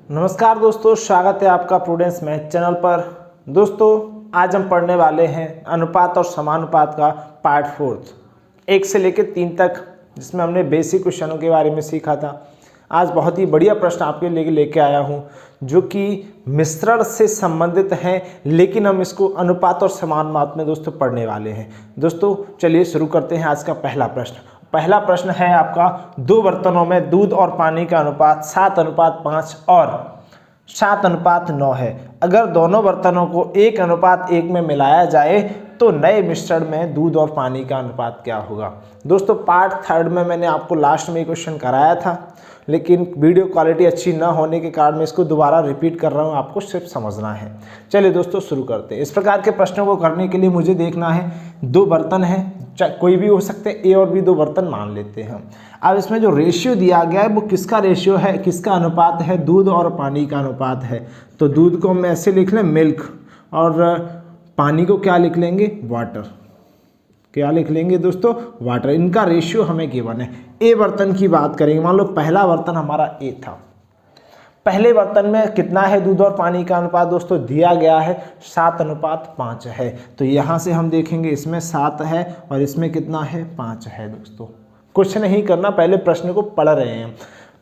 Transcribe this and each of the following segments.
नमस्कार दोस्तों, स्वागत है आपका प्रूडेंस मैथ चैनल पर। दोस्तों, आज हम पढ़ने वाले हैं अनुपात और समानुपात का पार्ट 4 1 से लेकर 3 तक, जिसमें हमने बेसिक क्वेश्चनों के बारे में सीखा था। आज बहुत ही बढ़िया प्रश्न आपके लिए लेके आया हूं, जो कि मिश्रण से संबंधित हैं, लेकिन हम इसको अनुपात और समानुपात में दोस्तों पढ़ने वाले हैं। दोस्तों चलिए शुरू करते हैं आज का पहला प्रश्न। पहला प्रश्न है आपका, दो बर्तनों में दूध और पानी का अनुपात 7:5 और 7:9 है। अगर दोनों बर्तनों को 1:1 में मिलाया जाए तो नए मिश्रण में दूध और पानी का अनुपात क्या होगा। दोस्तों पार्ट 3 में मैंने आपको लास्ट में क्वेश्चन कराया था, लेकिन वीडियो क्वालिटी अच्छी ना होने के कारण मैं इसको दोबारा रिपीट कर रहा हूँ, आपको सिर्फ समझना है। चलिए दोस्तों शुरू करते हैं। इस प्रकार के प्रश्नों को करने के लिए मुझे देखना है, दो बर्तन हैं, कोई भी हो सकते हैं, ए और बी दो बर्तन मान लेते हैं। अब इसमें जो रेशियो दिया गया है वो किसका रेशियो है, किसका अनुपात है, दूध और पानी का अनुपात है। तो दूध को हम ऐसे लिख लें मिल्क, और पानी को क्या लिख लेंगे, वाटर। क्या लिख लेंगे दोस्तों, वाटर। इनका रेशियो हमें गिवन है। ए बर्तन की बात करेंगे, मान लो पहला बर्तन हमारा ए था। पहले बर्तन में कितना है दूध और पानी का अनुपात दोस्तों, दिया गया है 7:5 है। तो यहाँ से हम देखेंगे इसमें 7 है और इसमें कितना है, 5 है। दोस्तों कुछ नहीं करना, पहले प्रश्न को पढ़ रहे हैं।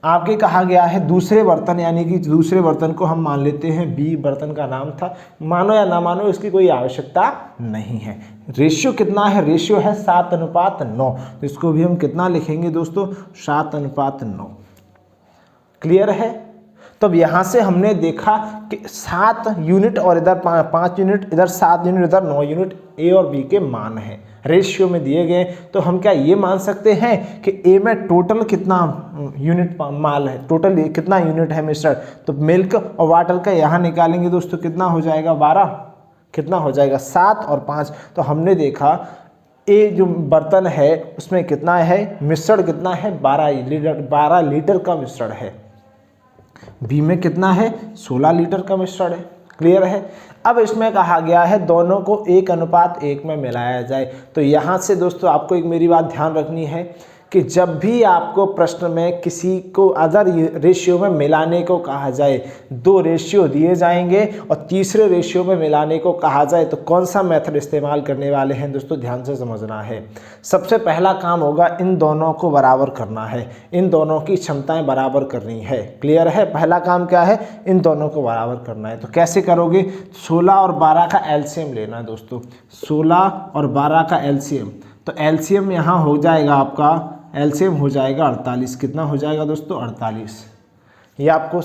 आपके कहा गया है दूसरे बर्तन, यानी कि दूसरे बर्तन को हम मान लेते हैं बी बर्तन का नाम था। मानो या ना मानो इसकी कोई आवश्यकता नहीं है। रेशियो कितना है, रेशियो है 7:9। तो इसको भी हम कितना लिखेंगे दोस्तों, 7:9। क्लियर है। तब यहाँ से हमने देखा कि 7 यूनिट और इधर 5 यूनिट, इधर 7 यूनिट, इधर 9 यूनिट ए और बी के मान हैं, रेशियो में दिए गए। तो हम क्या ये मान सकते हैं कि ए में टोटल कितना यूनिट माल है, टोटल कितना यूनिट है मिश्रण। तो मिल्क और वाटर का यहाँ निकालेंगे दोस्तों, कितना हो जाएगा 12, कितना हो जाएगा 7 और 5। तो हमने देखा ए जो बर्तन है उसमें कितना है, मिश्रण कितना है, 12 लीटर का मिश्रण है। बी में कितना है, 16 लीटर का मिश्रण है। क्लियर है। अब इसमें कहा गया है दोनों को 1:1 में मिलाया जाए। तो यहाँ से दोस्तों आपको एक मेरी बात ध्यान रखनी है कि जब भी आपको प्रश्न में किसी को अदर रेशियो में मिलाने को कहा जाए, दो रेशियो दिए जाएंगे और तीसरे रेशियो में मिलाने को कहा जाए, तो कौन सा मेथड इस्तेमाल करने वाले हैं दोस्तों, ध्यान से समझना है। सबसे पहला काम होगा इन दोनों को बराबर करना है, इन दोनों की क्षमताएं बराबर करनी है। क्लियर है। पहला काम क्या है, इन दोनों को बराबर करना है। तो कैसे करोगे, 16 और 12 का एलसीएम लेना है दोस्तों, 16 और 12 का एलसीएम। तो एलसीएम यहाँ हो जाएगा आपका, एलसीएम हो जाएगा 48। कितना हो जाएगा दोस्तों, 48। ये आपको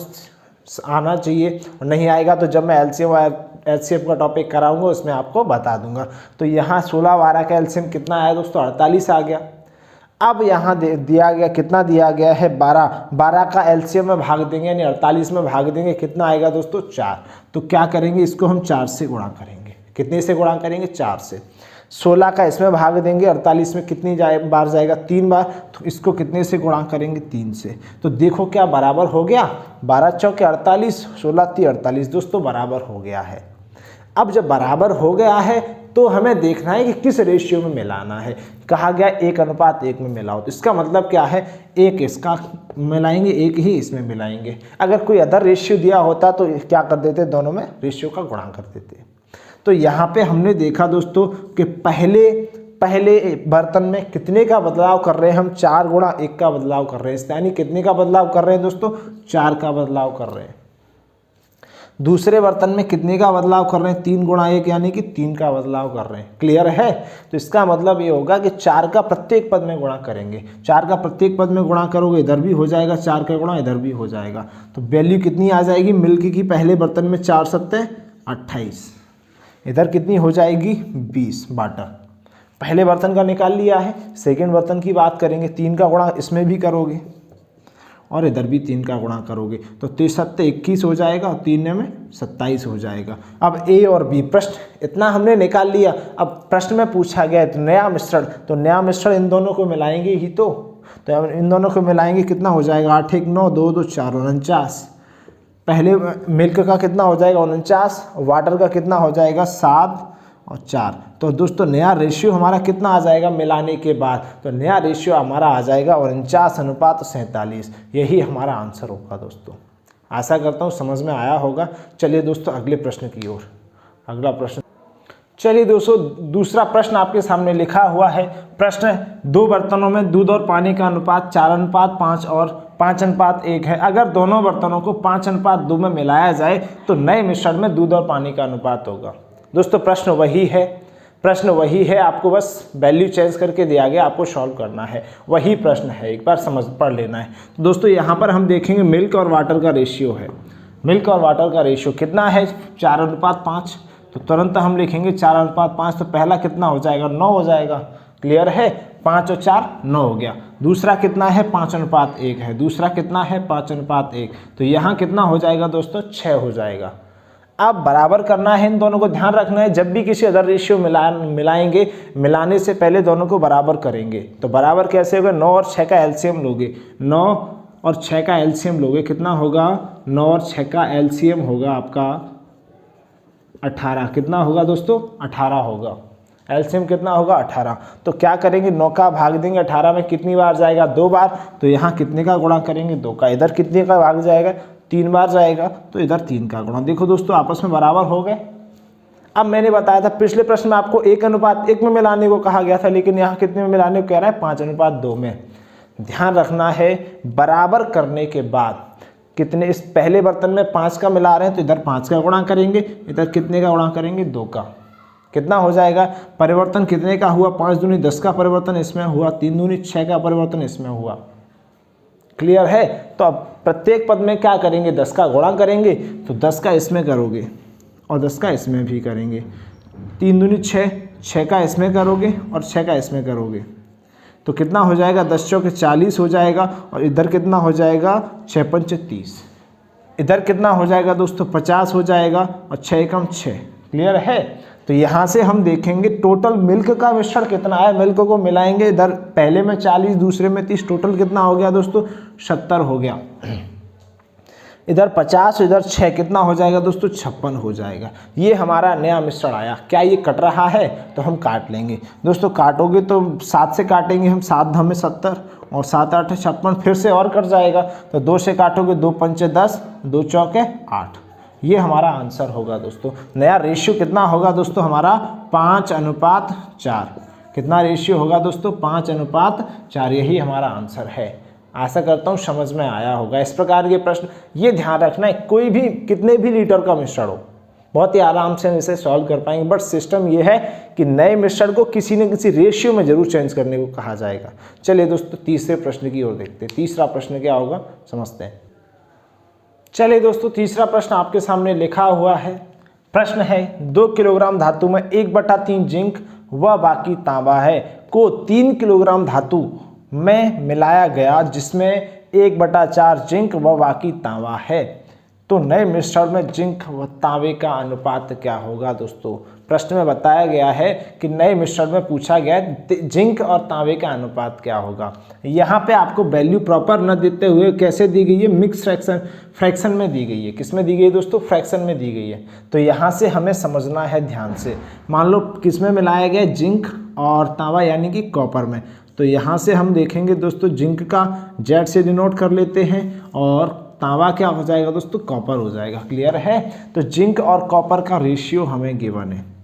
आना चाहिए, और नहीं आएगा तो जब मैं एलसीएम का टॉपिक कराऊंगा उसमें आपको बता दूंगा। तो यहाँ 16-12 का एलसीएम कितना आया दोस्तों, 48 आ गया। अब यहाँ दिया गया, कितना दिया गया है, 12 का एलसीएम में भाग देंगे, यानी 48 में भाग देंगे, कितना आएगा दोस्तों, 4। तो क्या करेंगे, इसको हम 4 से गुणा करेंगे। कितने से गुणा करेंगे, 4 से। 16 का इसमें भाग देंगे, 48 में कितनी बार जाएगा, 3 बार। तो इसको कितने से गुणा करेंगे, 3 से। तो देखो क्या बराबर हो गया, 12 चौके 48, 16 3 48 दोस्तों बराबर हो गया है। अब जब बराबर हो गया है तो हमें देखना है कि किस रेशियो में मिलाना है। कहा गया 1:1 में मिलाओ, तो इसका मतलब क्या है, एक इसका मिलाएंगे, एक ही इसमें मिलाएंगे। अगर कोई अदर रेशियो दिया होता तो क्या कर देते, दोनों में रेशियो का गुणा कर देते। तो यहाँ पे हमने देखा दोस्तों कि पहले बर्तन में कितने का बदलाव कर रहे हैं हम, 4 गुणा 1 का बदलाव कर रहे हैं, यानी कितने का बदलाव कर रहे हैं दोस्तों, 4 का बदलाव कर रहे हैं। दूसरे बर्तन में कितने का बदलाव कर रहे हैं, 3 गुणा 1 यानी कि 3 का बदलाव कर रहे हैं। क्लियर है। तो इसका मतलब ये होगा कि 4 का प्रत्येक पद में गुणा करेंगे। 4 का प्रत्येक पद में गुणा करोगे, इधर भी हो जाएगा 4 का गुणा, इधर भी हो जाएगा। तो वैल्यू कितनी आ जाएगी मिल्क की, पहले बर्तन में 4 7 28, इधर कितनी हो जाएगी 20 वाटर। पहले बर्तन का निकाल लिया है। सेकंड बर्तन की बात करेंगे, 3 का गुणा इसमें भी करोगे और इधर भी 3 का गुणा करोगे, तो 3 7 21 हो जाएगा और 3 में 27 हो जाएगा। अब ए और बी प्रश्न इतना हमने निकाल लिया। अब प्रश्न में पूछा गया है तो नया मिश्रण, तो नया मिश्रण इन दोनों को मिलाएंगे ही। तो इन दोनों को मिलाएंगे, कितना हो जाएगा, 8 1 9 2 2 4 49। पहले मिल्क का कितना हो जाएगा 49, वाटर का कितना हो जाएगा 7 और 4। तो दोस्तों नया रेशियो हमारा कितना आ जाएगा मिलाने के बाद, तो नया रेशियो हमारा आ जाएगा 49:47। यही हमारा आंसर होगा दोस्तों। आशा करता हूँ समझ में आया होगा। चलिए दोस्तों अगले प्रश्न की ओर। अगला प्रश्न, चलिए दोस्तों दूसरा प्रश्न आपके सामने लिखा हुआ है। प्रश्न है, 2 बर्तनों में दूध और पानी का अनुपात 4:5 और 5:1 है। अगर दोनों बर्तनों को 5:2 में मिलाया जाए तो नए मिश्रण में दूध और पानी का अनुपात होगा। दोस्तों प्रश्न वही है, आपको बस वैल्यू चेंज करके दिया गया, आपको सॉल्व करना है, वही प्रश्न है, एक बार पढ़ लेना है। तो दोस्तों यहाँ पर हम देखेंगे मिल्क और वाटर का रेशियो है। मिल्क और वाटर का रेशियो कितना है? 4:5। तो तुरंत हम लिखेंगे 4:5, तो पहला कितना हो जाएगा? 9 हो जाएगा। क्लियर है? 5 और 4 9 हो गया। दूसरा कितना है? 5:1 है। दूसरा कितना है? 5:1। तो यहाँ कितना हो जाएगा दोस्तों? 6 हो जाएगा। अब बराबर करना है, इन दोनों को ध्यान रखना है। जब भी किसी अदर रेशियो मिलाएंगे, मिलाने से पहले दोनों को बराबर करेंगे। तो बराबर कैसे होगा? 9 और 6 का एलसीएम लोगे, 9 और 6 का एलसीएम लोगे, कितना होगा? 9 और 6 का एलसीएम होगा आपका 18। कितना होगा दोस्तों? 18 होगा। एलसीएम कितना होगा? 18। तो क्या करेंगे? 9 का भाग देंगे 18 में, कितनी बार जाएगा? 2 बार। तो यहाँ कितने का गुणा करेंगे? 2 का। इधर कितने का भाग जाएगा? 3 बार जाएगा, तो इधर 3 का गुणा। देखो दोस्तों आपस में बराबर हो गए। अब मैंने बताया था पिछले प्रश्न में आपको 1:1 में मिलाने को कहा गया था, लेकिन यहाँ कितने में मिलाने को कह रहा है? 5:2 में। ध्यान रखना है, बराबर करने के बाद कितने, इस पहले बर्तन में 5 का मिला रहे हैं तो इधर 5 का गुणा करेंगे, इधर कितने का गुणा करेंगे? 2 का। कितना हो जाएगा? परिवर्तन कितने का हुआ? 5 दूनी 10 का परिवर्तन इसमें हुआ, 3 दूनी 6 का परिवर्तन इसमें हुआ। क्लियर है? तो अब प्रत्येक पद में क्या करेंगे? 10 का गुणा करेंगे, तो 10 का इसमें करोगे और 10 का इसमें भी करेंगे। 3 दूनी 6, 6 का इसमें करोगे और 6 का इसमें करोगे, तो कितना हो जाएगा? 10 चौके 40 हो जाएगा। और इधर कितना हो जाएगा? 6 पंचे 30। इधर कितना हो जाएगा दोस्तों? 50 हो जाएगा और 6 एकम 6। क्लियर है? तो यहाँ से हम देखेंगे टोटल मिल्क का मिश्रण कितना है। मिल्क को मिलाएंगे, इधर पहले में 40 दूसरे में 30, टोटल कितना हो गया दोस्तों? 70 हो गया। इधर 50 इधर 6, कितना हो जाएगा दोस्तों? 56 हो जाएगा। ये हमारा नया मिश्रण आया। क्या ये कट रहा है? तो हम काट लेंगे दोस्तों। काटोगे तो 7 से काटेंगे हम, 7 धामे 70 और 7 8 56, फिर से और कट जाएगा। तो 2 से काटोगे, 2 पंचे 10, 2 चौके 8। ये हमारा आंसर होगा दोस्तों। नया रेशियो कितना होगा दोस्तों? हमारा 5:4। कितना रेशियो होगा दोस्तों? 5:4। यही हमारा आंसर है। आशा करता हूँ समझ में आया होगा। इस प्रकार के प्रश्न ये ध्यान रखना है, कोई भी कितने भी लीटर का मिश्रण हो, बहुत ही आराम से हम इसे सॉल्व कर पाएंगे। बट सिस्टम ये है कि नए मिश्रण को किसी न किसी रेशियो में जरूर चेंज करने को कहा जाएगा। चलिए दोस्तों तीसरे प्रश्न की ओर देखते हैं। तीसरा प्रश्न क्या होगा समझते हैं। चलिए दोस्तों तीसरा प्रश्न आपके सामने लिखा हुआ है। प्रश्न है 2 किलोग्राम धातु में 1/3 जिंक व बाकी तांबा है को 3 किलोग्राम धातु में मिलाया गया जिसमें 1/4 जिंक व बाकी तांबा है, तो नए मिश्रण में जिंक व तांबे का अनुपात क्या होगा। दोस्तों प्रश्न में बताया गया है कि नए मिश्रण में पूछा गया जिंक और तांबे का अनुपात क्या होगा। यहाँ पे आपको वैल्यू प्रॉपर न देते हुए कैसे दी गई है? मिक्स फ्रैक्शन में दी गई है। किस में दी गई है दोस्तों? फ्रैक्शन में दी गई है। तो यहाँ से हमें समझना है ध्यान से। मान लो किस में मिलाया गया? जिंक और तांबा यानी कि कॉपर में। तो यहाँ से हम देखेंगे दोस्तों जिंक का Z से डिनोट कर लेते हैं और तांबा क्या हो जाएगा दोस्तों? कॉपर हो जाएगा। क्लियर है? तो जिंक और कॉपर का रेशियो हमें गिवन है।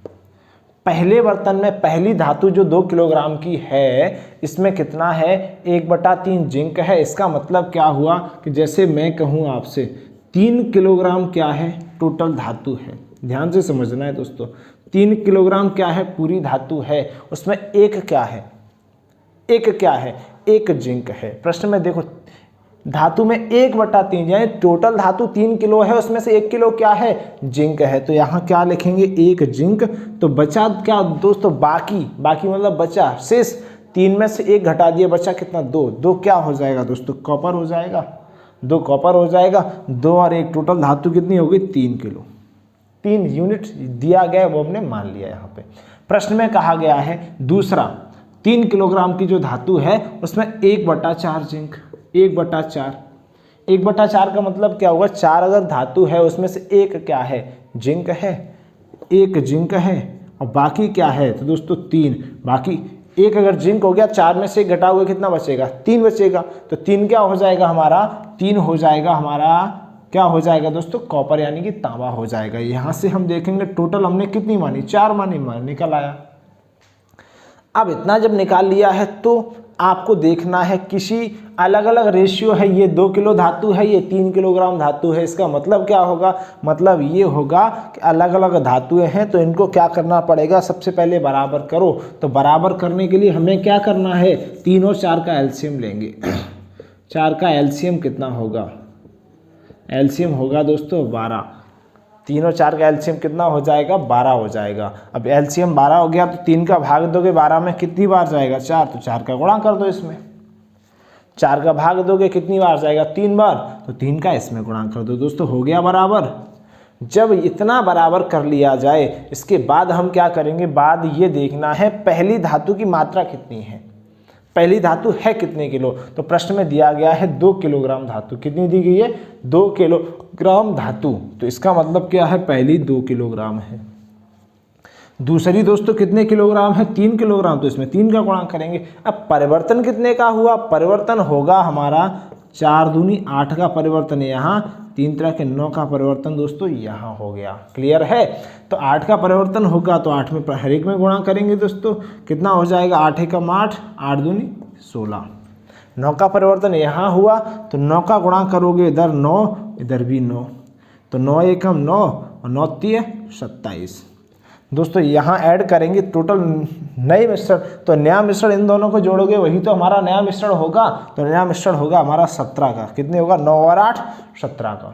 पहले बर्तन में पहली धातु जो 2 किलोग्राम की है, इसमें कितना है? 1/3 जिंक है। इसका मतलब क्या हुआ कि जैसे मैं कहूँ आपसे 3 किलोग्राम क्या है? टोटल धातु है। ध्यान से समझना है दोस्तों। 3 किलोग्राम क्या है? पूरी धातु है। उसमें एक क्या है? एक क्या है? एक जिंक है। प्रश्न में देखो धातु में 1/3 यानी टोटल धातु 3 किलो है, उसमें से 1 किलो क्या है? जिंक है। तो यहाँ क्या लिखेंगे? 1 जिंक। तो बचा क्या दोस्तों? बाकी मतलब बचा शेष। 3 में से 1 घटा दिया, बचा कितना? 2 क्या हो जाएगा दोस्तों? कॉपर हो जाएगा। 2 कॉपर हो जाएगा। 2 और 1 टोटल धातु कितनी होगी? 3 किलो। 3 यूनिट दिया गया वो हमने मान लिया। यहाँ पे प्रश्न में कहा गया है दूसरा 3 किलोग्राम की जो धातु है उसमें 1/4 जिंक। 1/4 का मतलब क्या होगा? 4 अगर धातु है उसमें से 1 क्या है? जिंक है। 1 जिंक है और बाकी क्या है? तो दोस्तों 3। बाकी 1 अगर जिंक हो गया, 4 में से 1 घटाओगे कितना बचेगा? 3 बचेगा। तो 3 क्या हो जाएगा हमारा? 3 हो जाएगा हमारा क्या हो जाएगा दोस्तों, कॉपर यानी कि तांबा हो जाएगा। यहाँ से हम देखेंगे टोटल हमने कितनी मानी, 4 मानी, निकल आया। अब इतना जब निकाल लिया है तो आपको देखना है किसी अलग अलग रेशियो है, ये 2 किलो धातु है, ये 3 किलोग्राम धातु है। इसका मतलब क्या होगा, मतलब ये होगा कि अलग अलग धातुएं हैं तो इनको क्या करना पड़ेगा, सबसे पहले बराबर करो। तो बराबर करने के लिए हमें क्या करना है, 3 और 4 का एलसीएम लेंगे। 4 का एलसीएम कितना होगा, एलसीएम होगा दोस्तों 12। 3 और 4 का एलसीएम कितना हो जाएगा, 12 हो जाएगा। अब एलसीएम 12 हो गया तो 3 का भाग दोगे 12 में कितनी बार जाएगा, 4, तो 4 का गुणा कर दो इसमें। 4 का भाग दोगे कितनी बार जाएगा, 3 बार, तो 3 का इसमें गुणा कर दो दोस्तों, हो गया बराबर। जब इतना बराबर कर लिया जाए इसके बाद हम क्या करेंगे, बाद ये देखना है पहली धातु की मात्रा कितनी है, पहली धातु है कितने किलो। तो प्रश्न में दिया गया है 2 किलोग्राम धातु, कितनी दी गई है, 2 किलोग्राम धातु। तो इसका मतलब क्या है, पहली 2 किलोग्राम है, दूसरी दोस्तों कितने किलोग्राम है, 3 किलोग्राम, तो इसमें 3 का गुणा करेंगे। अब परिवर्तन कितने का हुआ, परिवर्तन होगा हमारा 4 दूनी 8 का परिवर्तन यहाँ, 3 तरह के 9 का परिवर्तन दोस्तों यहाँ हो गया। क्लियर है, तो 8 का परिवर्तन होगा तो 8 में हर एक में गुणा करेंगे दोस्तों, कितना हो जाएगा, 8 एकम 8, 8 दूनी 16। 9 का परिवर्तन यहाँ हुआ तो 9 का गुणा करोगे, इधर 9 इधर भी 9, तो 9 एकम 9 और 9 तिये 27। दोस्तों यहाँ ऐड करेंगे टोटल नए मिश्रण, तो नया मिश्रण इन दोनों को जोड़ोगे वही तो हमारा नया मिश्रण होगा। तो नया मिश्रण होगा हमारा 17 का, कितने होगा, 9 और 8 17 का।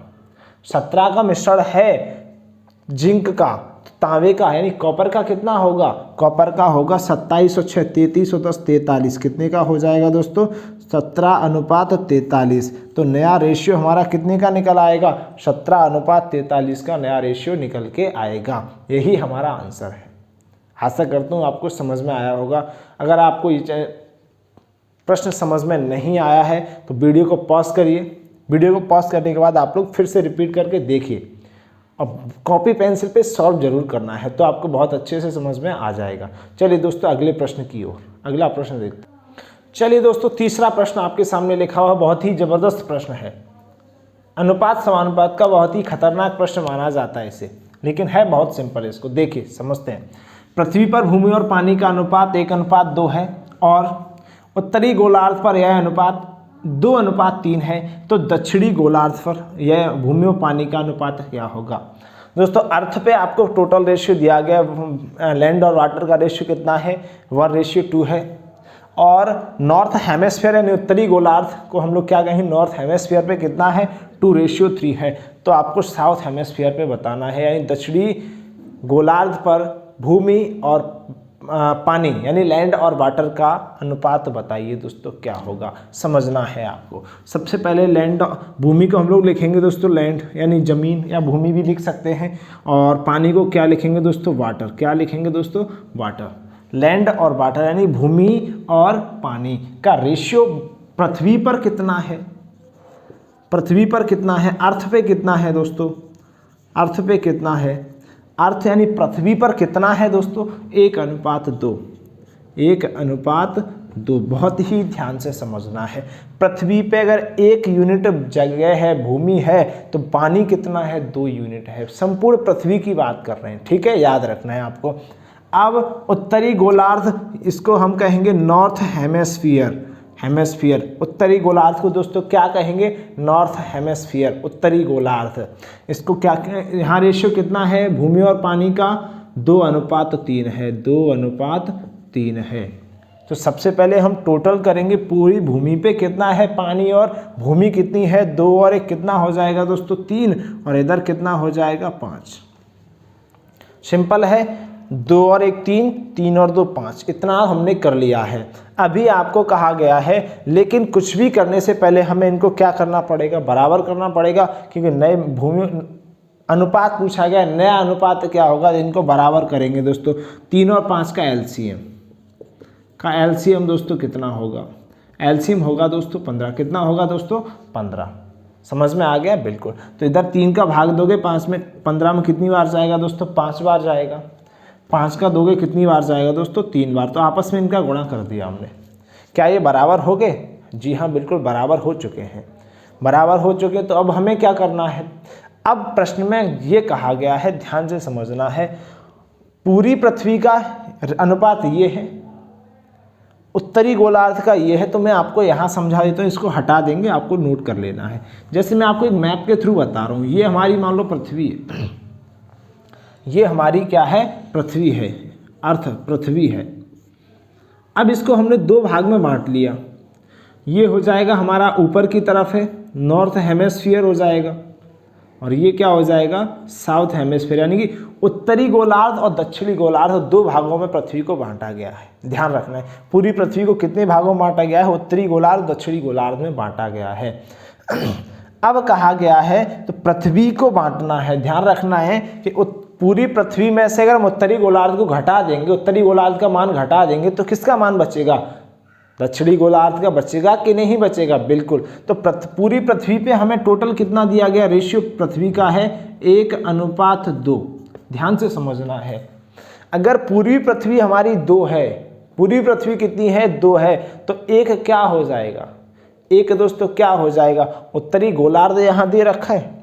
17 का मिश्रण है जिंक का, तांबे का यानी कॉपर का कितना होगा, कॉपर का होगा 27 और 6 33 और 10 43, कितने का हो जाएगा दोस्तों, 17:43। तो नया रेशियो हमारा कितने का निकल आएगा, 17:43 का नया रेशियो निकल के आएगा। यही हमारा आंसर है। आशा करता हूँ आपको समझ में आया होगा। अगर आपको ये प्रश्न समझ में नहीं आया है तो वीडियो को पॉज करिए, वीडियो को पॉज करने के बाद आप लोग फिर से रिपीट करके देखिए। अब कॉपी पेंसिल पे सॉल्व जरूर करना है तो आपको बहुत अच्छे से समझ में आ जाएगा। चलिए दोस्तों अगले प्रश्न की ओर, अगला प्रश्न देखते हैं। चलिए दोस्तों तीसरा प्रश्न आपके सामने लिखा हुआ, बहुत ही जबरदस्त प्रश्न है। अनुपात समानुपात का बहुत ही खतरनाक प्रश्न माना जाता है इसे, लेकिन है बहुत सिंपल। इसको देखिए समझते हैं। पृथ्वी पर भूमि और पानी का अनुपात 1:2 है और उत्तरी गोलार्ध पर यह अनुपात 2:3 है, तो दक्षिणी गोलार्ध पर यह भूमि और पानी का अनुपात क्या होगा। दोस्तों अर्थ पे आपको टोटल रेशियो दिया गया, लैंड और वाटर का रेशियो कितना है, 1:2 है। और नॉर्थ हेमेस्फीयर यानी उत्तरी गोलार्ध को हम लोग क्या कहेंगे, नॉर्थ हेमेस्फीयर पे कितना है, 2:3 है। तो आपको साउथ हेमेस्फीयर पे बताना है, यानी दक्षिणी गोलार्ध पर भूमि और पानी यानी लैंड और वाटर का अनुपात बताइए दोस्तों क्या होगा, समझना है आपको। सबसे पहले लैंड, भूमि को हम लोग लिखेंगे दोस्तों लैंड यानी ज़मीन या भूमि भी लिख सकते हैं, और पानी को क्या लिखेंगे दोस्तों, वाटर। क्या लिखेंगे दोस्तों, वाटर। लैंड और वाटर यानी भूमि और पानी का रेशियो पृथ्वी पर कितना है, पृथ्वी पर कितना है, अर्थ पे कितना है दोस्तों, अर्थ पे कितना है, अर्थ यानी पृथ्वी पर कितना है दोस्तों, 1:2, 1:2। बहुत ही ध्यान से समझना है। पृथ्वी पे अगर 1 यूनिट जगह है, भूमि है, तो पानी कितना है, 2 यूनिट है। संपूर्ण पृथ्वी की बात कर रहे हैं, ठीक है, याद रखना है आपको। अब उत्तरी गोलार्ध, इसको हम कहेंगे नॉर्थ हेमेस्फीयर, हेमेस्फीयर। उत्तरी गोलार्ध को दोस्तों क्या कहेंगे, नॉर्थ हेमेस्फीयर, उत्तरी गोलार्ध। इसको क्या, यहाँ रेशियो कितना है भूमि और पानी का, 2:3 है, 2:3 है। तो सबसे पहले हम टोटल करेंगे पूरी भूमि पे कितना है पानी, और भूमि कितनी है, 2 और 1 कितना हो जाएगा दोस्तों, 3, और इधर कितना हो जाएगा, 5। सिंपल है, 2 और 1 3, 3 और 2 5, इतना हमने कर लिया है। अभी आपको कहा गया है, लेकिन कुछ भी करने से पहले हमें इनको क्या करना पड़ेगा, बराबर करना पड़ेगा, क्योंकि नए भूमि अनुपात पूछा गया। नया अनुपात क्या होगा, इनको बराबर करेंगे दोस्तों। 3 और 5 का एलसीएम दोस्तों कितना होगा, एलसीएम होगा दोस्तों 15। कितना होगा दोस्तों, 15। समझ में आ गया, बिल्कुल। तो इधर 3 का भाग दोगे 5 में, 15 में कितनी बार जाएगा दोस्तों, 5 बार जाएगा। 5 का दोगे कितनी बार जाएगा दोस्तों, 3 बार। तो आपस में इनका गुणा कर दिया हमने। क्या ये बराबर हो गए, जी हाँ बिल्कुल बराबर हो चुके हैं। बराबर हो चुके। तो अब हमें क्या करना है, अब प्रश्न में ये कहा गया है, ध्यान से समझना है, पूरी पृथ्वी का अनुपात ये है, उत्तरी गोलार्ध का ये है। तो मैं आपको यहाँ समझा देता हूँ, इसको हटा देंगे, आपको नोट कर लेना है। जैसे मैं आपको एक मैप के थ्रू बता रहा हूँ, ये हमारी मान लो पृथ्वी है, ये हमारी क्या है, पृथ्वी है, अर्थ पृथ्वी है। अब इसको हमने दो भाग में बांट लिया, ये हो जाएगा हमारा ऊपर की तरफ है, नॉर्थ हेमिस्फीयर हो जाएगा, और ये क्या हो जाएगा, साउथ हेमिस्फीयर, यानी कि उत्तरी गोलार्ध और दक्षिणी गोलार्ध, दो भागों में पृथ्वी को बांटा गया है। ध्यान रखना है, पूरी पृथ्वी को कितने भागों में बांटा गया है, उत्तरी गोलार्ध दक्षिणी गोलार्ध में बांटा गया है। अब कहा गया है तो पृथ्वी को बांटना है। ध्यान रखना है कि पूरी पृथ्वी में से अगर हम उत्तरी गोलार्ध को घटा देंगे, उत्तरी गोलार्ध का मान घटा देंगे, तो किसका मान बचेगा, दक्षिणी गोलार्ध का बचेगा कि नहीं बचेगा, बिल्कुल। तो पूरी पृथ्वी पे हमें टोटल कितना दिया गया, रेशियो पृथ्वी का है 1:2। ध्यान से समझना है, अगर पूरी पृथ्वी हमारी 2 है, पूरी पृथ्वी कितनी है, 2 है, तो एक क्या हो जाएगा, एक दोस्तों क्या हो जाएगा, उत्तरी गोलार्ध यहाँ दे रखा है,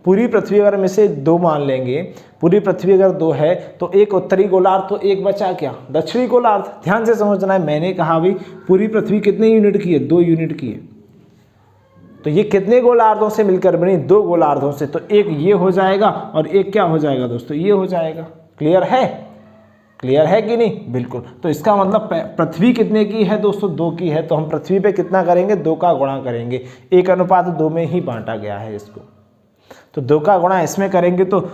पूरी पृथ्वी अगर हम इसे 2 मान लेंगे, पूरी पृथ्वी अगर 2 है तो एक उत्तरी गोलार्ध, तो एक बचा क्या, दक्षिणी गोलार्ध। ध्यान से समझना है, मैंने कहा भाई पूरी पृथ्वी कितने यूनिट की है, 2 यूनिट की है। तो ये कितने गोलार्धों से मिलकर बनी, 2 गोलार्धों से। तो एक ये हो जाएगा और एक क्या हो जाएगा दोस्तों, ये हो जाएगा। क्लियर है, क्लियर है कि नहीं, बिल्कुल। तो इसका मतलब पृथ्वी कितने की है दोस्तों, 2 की है। तो हम पृथ्वी पे कितना करेंगे, 2 का गुणा करेंगे, 1:2 में ही बांटा गया है इसको। तो 2 का गुणा इसमें करेंगे तो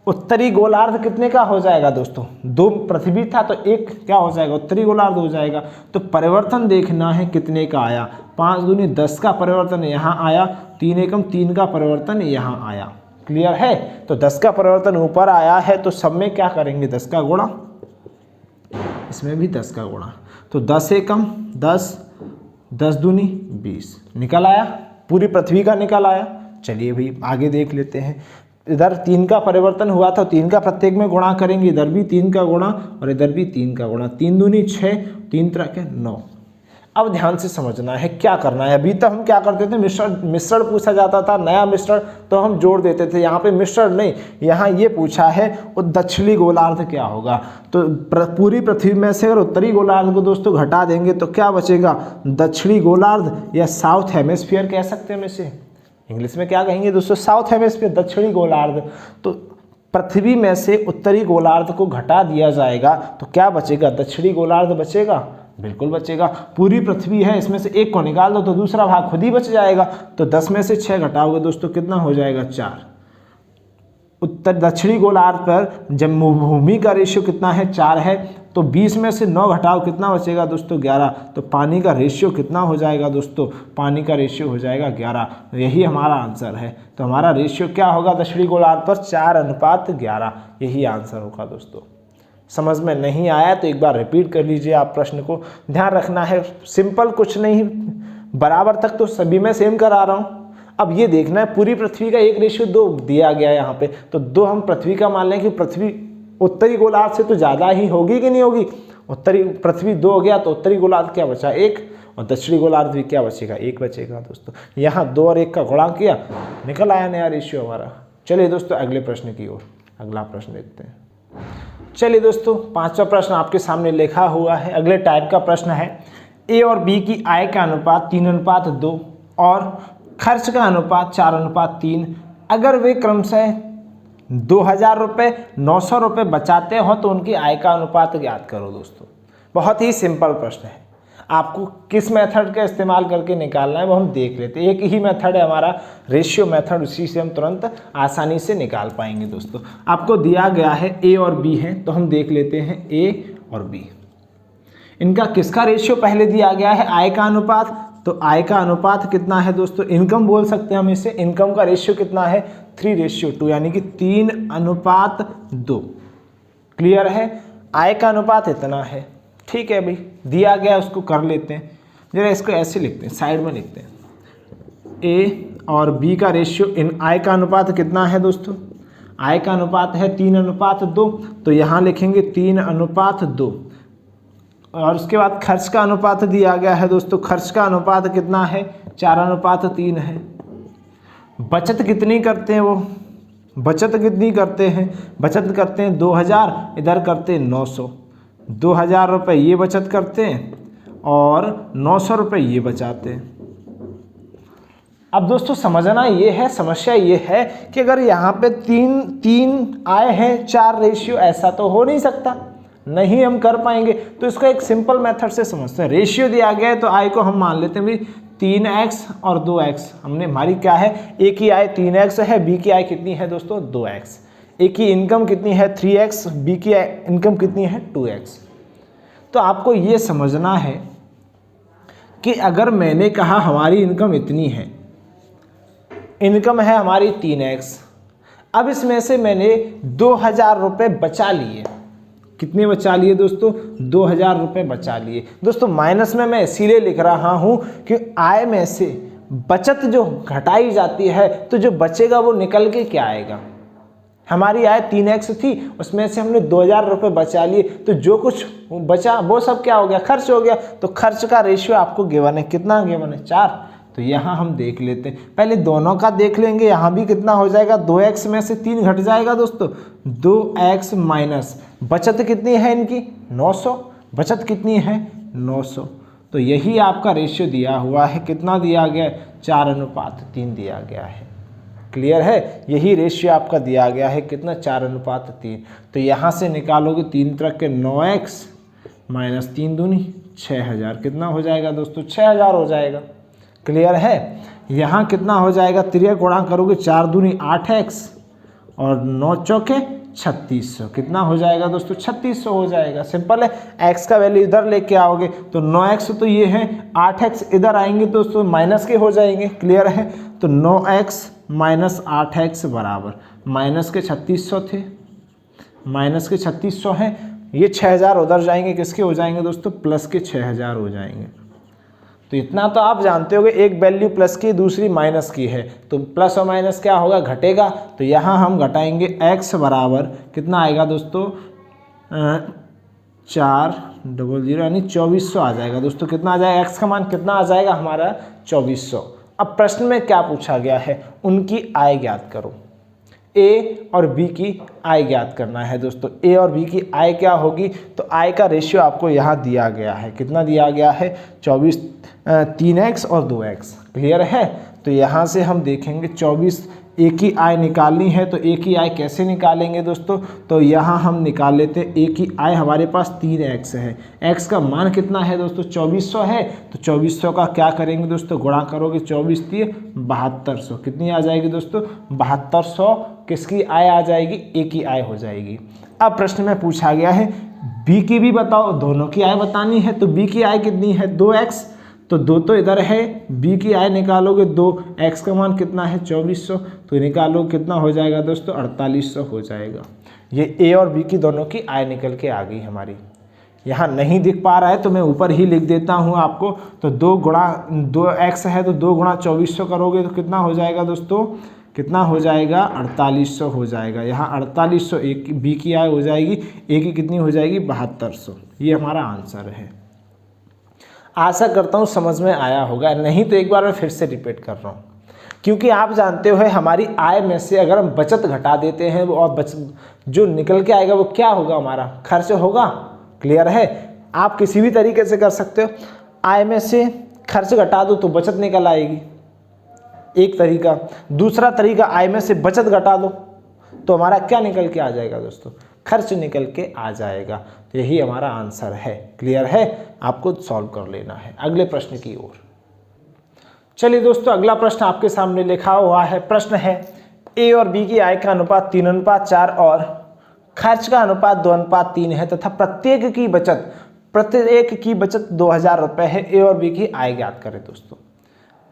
उत्तरी गोलार्ध कितने का हो जाएगा दोस्तों, 2 पृथ्वी था तो 1 क्या हो जाएगा, उत्तरी गोलार्ध हो जाएगा। तो परिवर्तन देखना है कितने का आया, 5 दूनी 10 का परिवर्तन यहाँ आया, 3 एकम 3 का परिवर्तन यहाँ आया। क्लियर है, तो 10 का परिवर्तन ऊपर आया है, तो सब में क्या करेंगे, 10 का गुणा, इसमें भी 10 का गुणा। तो 10 एकम 10, 10 दूनी 20 निकल आया, पूरी पृथ्वी का निकल आया। चलिए भाई आगे देख लेते हैं। इधर 3 का परिवर्तन हुआ था, 3 का प्रत्येक में गुणा करेंगे, इधर भी 3 का गुणा और इधर भी 3 का गुणा, 3 दूनी 6, 3 त्रिक के 9। अब ध्यान से समझना है क्या करना है। अभी तक हम क्या करते थे, मिश्रण पूछा जाता था, नया मिश्रण तो हम जोड़ देते थे। यहाँ पे मिश्रण नहीं, यहाँ ये पूछा है और दक्षिणी गोलार्ध क्या होगा। तो पूरी पृथ्वी में से अगर उत्तरी गोलार्ध को दोस्तों घटा देंगे तो क्या बचेगा, दक्षिणी गोलार्ध या साउथ हेमिस्फीयर कह सकते हैं हम इसे, इंग्लिश में क्या कहेंगे दोस्तों, साउथ हेमिस्फीयर, दक्षिणी गोलार्ध। तो पृथ्वी में से उत्तरी गोलार्ध को घटा दिया जाएगा तो क्या बचेगा, दक्षिणी गोलार्ध बचेगा, बिल्कुल बचेगा। पूरी पृथ्वी है, इसमें से एक को निकाल दो तो दूसरा भाग खुद ही बच जाएगा। तो 10 में से 6 घटाओगे दोस्तों कितना हो जाएगा, 4। उत्तर दक्षिणी गोलार्ध पर जब भूमि का रेशियो कितना है, 4 है, तो 20 में से 9 घटाओ कितना बचेगा दोस्तों, 11। तो पानी का रेशियो कितना हो जाएगा दोस्तों, पानी का रेशियो हो जाएगा 11। यही हमारा आंसर है। तो हमारा रेशियो क्या होगा दक्षिणी गोलार्ध पर, 4:11, यही आंसर होगा दोस्तों। समझ में नहीं आया तो एक बार रिपीट कर लीजिए आप प्रश्न को। ध्यान रखना है, सिंपल कुछ नहीं, बराबर तक तो सभी में सेम करा रहा हूँ। अब ये देखना है पूरी पृथ्वी का 1:2 दिया गया है यहाँ पे, तो 2 हम पृथ्वी का मान लें कि पृथ्वी उत्तरी गोलार्ध से तो ज़्यादा ही होगी कि नहीं होगी। उत्तरी पृथ्वी 2 हो गया तो उत्तरी गोलार्ध क्या बचा, 1, और दक्षिणी गोलार्ध भी क्या बचेगा, 1 बचेगा दोस्तों। यहाँ 2 और 1 का गुणा किया, निकल आया नया रेशियो हमारा। चलिए दोस्तों अगले प्रश्न की ओर, अगला प्रश्न देखते हैं। चलिए दोस्तों 5वां प्रश्न आपके सामने लिखा हुआ है। अगले टाइप का प्रश्न है, ए और बी की आय का अनुपात 3:2 और खर्च का अनुपात 4:3, अगर वे क्रमशः 2000 रुपये 900 रुपये बचाते हो तो उनकी आय का अनुपात ज्ञात करो। दोस्तों बहुत ही सिंपल प्रश्न है, आपको किस मेथड का इस्तेमाल करके निकालना है वो हम देख लेते हैं। एक ही मेथड है हमारा, रेशियो मेथड, उसी से हम तुरंत आसानी से निकाल पाएंगे। दोस्तों आपको दिया गया है ए और बी है, तो हम देख लेते हैं ए और बी। इनका किसका रेशियो पहले दिया गया है, आय का अनुपात। तो आय का अनुपात कितना है दोस्तों, इनकम बोल सकते हैं हम इसे। इनकम का रेशियो कितना है, 3:2, यानी कि 3:2। क्लियर है, आय का अनुपात इतना है। ठीक है भाई, दिया गया उसको कर लेते हैं। जरा इसको ऐसे लिखते हैं, साइड में लिखते हैं, ए और बी का रेशियो, इन आय का अनुपात कितना है दोस्तों, आय का अनुपात है 3:2। तो यहाँ लिखेंगे 3:2। और उसके बाद खर्च का अनुपात दिया गया है दोस्तों, खर्च का अनुपात कितना है, 4:3 है। बचत कितनी करते हैं वो, बचत कितनी करते हैं, बचत करते हैं 2000, इधर करते हैं 900, 2000 रुपये ये बचत करते हैं और 900 रुपये ये बचाते हैं। अब दोस्तों समझना ये है, समस्या ये है कि अगर यहाँ पे तीन आए हैं 4 रेशियो, ऐसा तो हो नहीं सकता, नहीं हम कर पाएंगे। तो इसको एक सिंपल मेथड से समझते हैं। रेशियो दिया गया है तो आई को हम मान लेते हैं भाई 3x और 2x। हमने हमारी क्या है, ए की आय 3x है, बी की आय कितनी है दोस्तों 2x, ए की इनकम कितनी है 3x, बी की इनकम कितनी है 2x। तो आपको ये समझना है कि अगर मैंने कहा हमारी इनकम इतनी है, इनकम है हमारी 3x, अब इसमें से मैंने 2000 रुपये बचा लिए। कितने बचा लिए दोस्तों, 2000 रुपये बचा लिए। दोस्तों माइनस में मैं इसीलिए लिख रहा हूं कि आय में से बचत जो घटाई जाती है तो जो बचेगा वो निकल के क्या आएगा। हमारी आय 3x थी, उसमें से हमने 2000 रुपये बचा लिए, तो जो कुछ बचा वो सब क्या हो गया, खर्च हो गया। तो खर्च का रेशियो आपको गिवन है, कितना गिवन है 4। तो यहाँ हम देख लेते हैं, पहले दोनों का देख लेंगे। यहाँ भी कितना हो जाएगा, 2x में से 3 घट जाएगा दोस्तों, 2x माइनस बचत कितनी है इनकी 900, बचत कितनी है 900। तो यही आपका रेशियो दिया हुआ है, कितना दिया गया है 4:3 दिया गया है। क्लियर है, यही रेशियो आपका दिया गया है, कितना 4:3। तो यहाँ से निकालोगे 3 तरह के 9x माइनस 3 दूनी 6000, कितना हो जाएगा दोस्तों 6000 हो जाएगा। क्लियर है, यहाँ कितना हो जाएगा, 3 गुणा करोगे 4 दूनी 8x और 9 चौके 3600, कितना हो जाएगा दोस्तों 3600 हो जाएगा। सिंपल है, x का वैल्यू इधर लेके आओगे तो 9x तो ये है, 8x इधर आएंगे दोस्तों माइनस के हो जाएंगे। क्लियर है, तो 9x माइनस 8x बराबर माइनस के 3600 थे, माइनस के 3600 हैं, ये 6000 उधर जाएंगे, किसके हो जाएंगे दोस्तों प्लस के 6000 हो जाएंगे। तो इतना तो आप जानते होगे, एक वैल्यू प्लस की दूसरी माइनस की है, तो प्लस और माइनस क्या होगा, घटेगा। तो यहाँ हम घटाएंगे x बराबर कितना आएगा दोस्तों 400 यानी 2400 आ जाएगा दोस्तों। कितना आ जाएगा, x का मान कितना आ जाएगा हमारा 2400। अब प्रश्न में क्या पूछा गया है, उनकी आय ज्ञात करो। ए और बी की आय ज्ञात करना है दोस्तों। ए और बी की आय क्या होगी, तो आय का रेशियो आपको यहाँ दिया गया है, कितना दिया गया है 3x और 2x। क्लियर है, तो यहाँ से हम देखेंगे 24, ए की आय निकालनी है तो ए की आय कैसे निकालेंगे दोस्तों, तो यहाँ हम निकाल लेते हैं। ए की आय हमारे पास 3x है, x का मान कितना है दोस्तों 2400 है, तो 2400 का क्या करेंगे दोस्तों, गुणा करोगे 24 3 7200, कितनी आ जाएगी दोस्तों 7200। किसकी आय आ जाएगी, ए की आय हो जाएगी। अब प्रश्न में पूछा गया है बी की भी बताओ, दोनों की आय बतानी है। तो बी की आय कितनी है 2x, तो 2 तो इधर है, बी की आय निकालोगे 2, x का मान कितना है 2400, तो निकालो कितना हो जाएगा दोस्तों 4800 हो जाएगा। ये ए और बी की दोनों की आय निकल के आ गई हमारी। यहाँ नहीं दिख पा रहा है तो मैं ऊपर ही लिख देता हूँ आपको। तो 2x है तो 2 गुणा 2400 करोगे तो कितना हो जाएगा दोस्तों, कितना हो जाएगा 4800 हो जाएगा। यहाँ 4800 ए की बी की आय हो जाएगी, ए की कितनी हो जाएगी 7200। ये हमारा आंसर है। आशा करता हूँ समझ में आया होगा, नहीं तो एक बार मैं फिर से रिपीट कर रहा हूँ, क्योंकि आप जानते हो हमारी आय में से अगर हम बचत घटा देते हैं और जो निकल के आएगा वो क्या होगा, हमारा खर्च होगा। क्लियर है, आप किसी भी तरीके से कर सकते हो, आय में से खर्च घटा दो तो बचत निकल आएगी, एक तरीका। दूसरा तरीका, आय में से बचत घटा दो तो हमारा क्या निकल के आ जाएगा दोस्तों, खर्च निकल के आ जाएगा। तो यही हमारा आंसर है। क्लियर है, आपको सॉल्व कर लेना है। अगले प्रश्न की ओर चलिए दोस्तों, अगला प्रश्न आपके सामने लिखा हुआ है। प्रश्न है ए और बी की आय का अनुपात 3:4 और खर्च का अनुपात 2:3 है तथा प्रत्येक की बचत 2000 रुपये है। ए और बी की आय ज्ञात करें। दोस्तों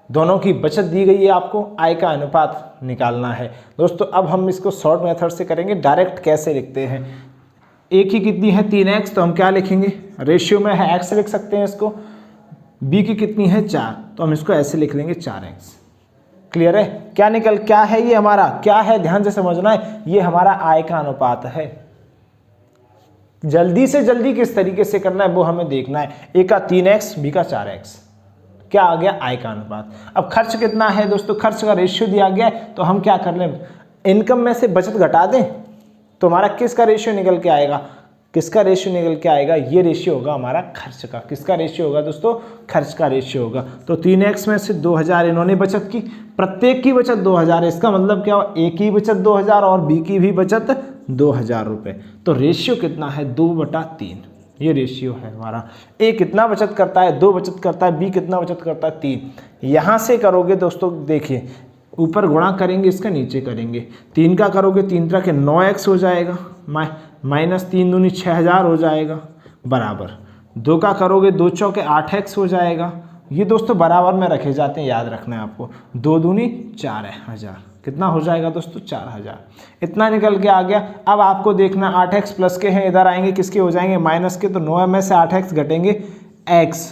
दोनों की बचत दी गई है, आपको आय का अनुपात निकालना है। दोस्तों अब हम इसको शॉर्ट मेथड से करेंगे। डायरेक्ट कैसे लिखते हैं, ए की कितनी है 3x, तो हम क्या लिखेंगे, रेशियो में है x लिख सकते हैं इसको। बी की कितनी है 4, तो हम इसको ऐसे लिख लेंगे 4x। क्लियर है, क्या है ये हमारा, क्या है ध्यान से समझना है, ये हमारा आय का अनुपात है। जल्दी से जल्दी किस तरीके से करना है वो हमें देखना है। ए का 3x, बी का 4x। क्या आ गया, आय का अनुपात। अब खर्च कितना है दोस्तों, खर्च का रेशियो दिया गया है, तो हम क्या कर लें, इनकम में से बचत घटा दें तो हमारा किसका रेशियो निकल के आएगा, किसका रेशियो निकल के आएगा, ये रेशियो होगा हमारा खर्च का। किसका रेशियो होगा दोस्तों, खर्च का रेशियो होगा। तो 3x में से 2000 इन्होंने बचत की, प्रत्येक की बचत 2000 है, इसका मतलब क्या हुआ, ए की बचत 2000 और बी की भी बचत 2000 रुपये। तो रेशियो कितना है, 2/3, ये रेशियो है हमारा। ए कितना बचत करता है, 2 बचत करता है, बी कितना बचत करता है, 3। यहाँ से करोगे दोस्तों, देखिए ऊपर गुणा करेंगे, इसका नीचे करेंगे, 3 का करोगे 3 तरह के 9x हो जाएगा, माइनस 3 दूनी 6000 हो जाएगा, बराबर 2 का करोगे 2 चौके 8x हो जाएगा। ये दोस्तों बराबर में रखे जाते हैं, याद रखना है आपको। 2 दूनी 4000, कितना हो जाएगा दोस्तों, 4000। इतना निकल के आ गया। अब आपको देखना 8x प्लस के हैं, इधर आएंगे किसके हो जाएंगे, माइनस के। तो 9 में से 8x घटेंगे x,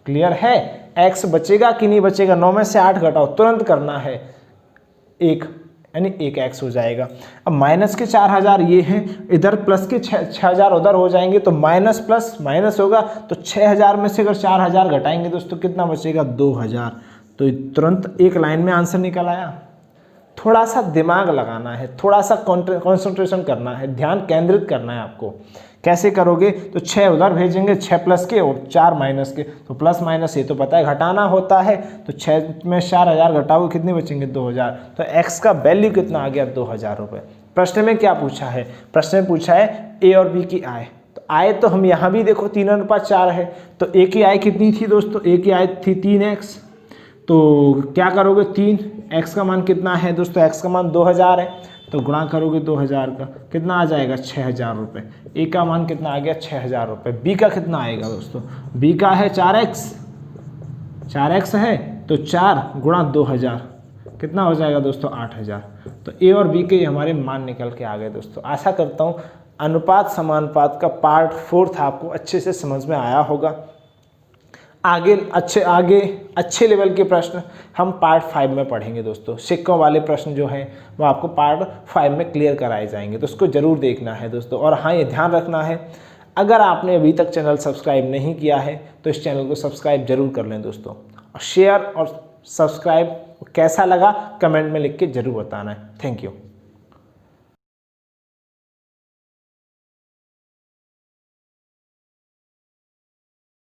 क्लियर है, x बचेगा कि नहीं बचेगा, 9 में से 8 घटाओ, तुरंत करना है, 1 यानी 1x हो जाएगा। अब माइनस के 4000 ये हैं, इधर प्लस के 6000 उधर हो जाएंगे, तो माइनस प्लस माइनस होगा, तो 6000 में से अगर 4000 घटाएंगे दोस्तों कितना बचेगा, 2000। तो तुरंत एक लाइन में आंसर निकल आया। थोड़ा सा दिमाग लगाना है, थोड़ा सा कॉन्सेंट्रेशन करना है, ध्यान केंद्रित करना है आपको। कैसे करोगे, तो 6 उधर भेजेंगे, 6 प्लस के और 4 माइनस के, तो प्लस माइनस ये तो पता है घटाना होता है। तो 6 में 4000 घटाओगे कितने बचेंगे, 2000। तो x का वैल्यू कितना आ गया, 2000 रुपये। प्रश्न में क्या पूछा है, प्रश्न में पूछा है ए और बी की आय। तो आय तो हम यहाँ भी देखो 3:4 है, तो ए की आय कितनी थी दोस्तों, ए की आय थी 3x। तो क्या करोगे, 3, x का मान कितना है दोस्तों, x का मान 2000 है, तो गुणा करोगे 2000 का, कितना आ जाएगा, 6000 रुपये। ए का मान कितना आ गया, 6000 रुपये। बी का कितना आएगा दोस्तों, बी का है 4x, 4x है, तो 4 गुणा 2000 कितना हो जाएगा दोस्तों, 8000। तो ए और बी के हमारे मान निकल के आ गए दोस्तों। आशा करता हूँ अनुपात समानुपात का पार्ट 4 आपको अच्छे से समझ में आया होगा। आगे अच्छे लेवल के प्रश्न हम पार्ट 5 में पढ़ेंगे दोस्तों। सिक्कों वाले प्रश्न जो हैं वो आपको पार्ट 5 में क्लियर कराए जाएंगे, तो उसको ज़रूर देखना है दोस्तों। और हाँ, ये ध्यान रखना है, अगर आपने अभी तक चैनल सब्सक्राइब नहीं किया है तो इस चैनल को सब्सक्राइब जरूर कर लें दोस्तों। और शेयर और सब्सक्राइब कैसा लगा कमेंट में लिख के ज़रूर बताना है। Thank you.